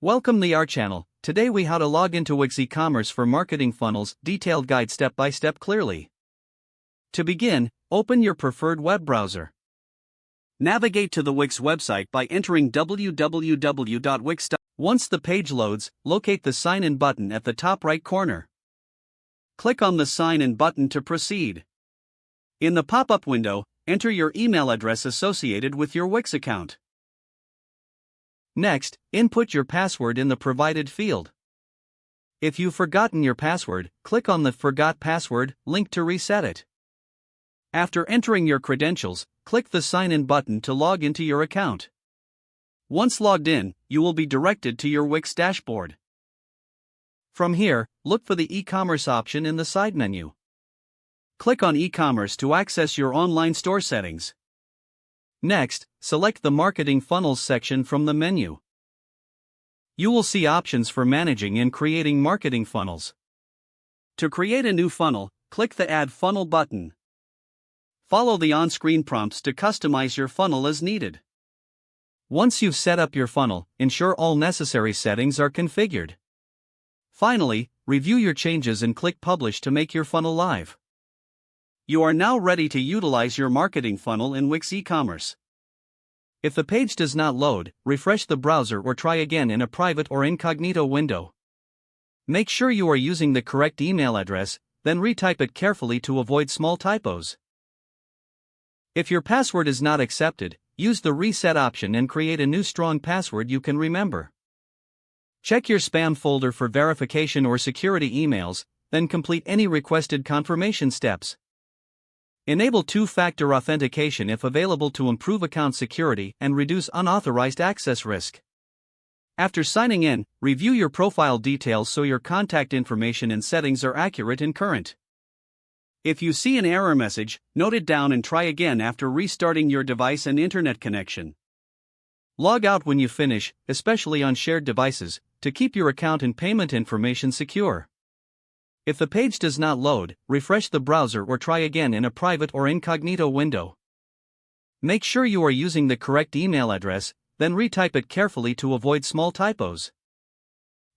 Welcome to our channel. Today we how to log into Wix eCommerce for marketing funnels, detailed guide step by step clearly. To begin, open your preferred web browser. Navigate to the Wix website by entering www.wix.com. Once the page loads, locate the sign in button at the top right corner. Click on the sign in button to proceed. In the pop-up window, enter your email address associated with your Wix account. Next, input your password in the provided field. If you've forgotten your password, click on the Forgot Password link to reset it. After entering your credentials, click the Sign In button to log into your account. Once logged in, you will be directed to your Wix dashboard. From here, look for the eCommerce option in the side menu. Click on eCommerce to access your online store settings. Next, select the Marketing Funnels section from the menu. You will see options for managing and creating marketing funnels. To create a new funnel, click the Add Funnel button. Follow the on-screen prompts to customize your funnel as needed. Once you've set up your funnel, ensure all necessary settings are configured. Finally, review your changes and click Publish to make your funnel live. You are now ready to utilize your marketing funnel in Wix eCommerce. If the page does not load, refresh the browser or try again in a private or incognito window. Make sure you are using the correct email address, then retype it carefully to avoid small typos. If your password is not accepted, use the reset option and create a new strong password you can remember. Check your spam folder for verification or security emails, then complete any requested confirmation steps. Enable two-factor authentication if available to improve account security and reduce unauthorized access risk. After signing in, review your profile details so your contact information and settings are accurate and current. If you see an error message, note it down and try again after restarting your device and internet connection. Log out when you finish, especially on shared devices, to keep your account and payment information secure. If the page does not load, refresh the browser or try again in a private or incognito window. Make sure you are using the correct email address, then retype it carefully to avoid small typos.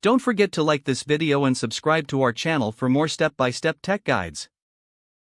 Don't forget to like this video and subscribe to our channel for more step-by-step tech guides.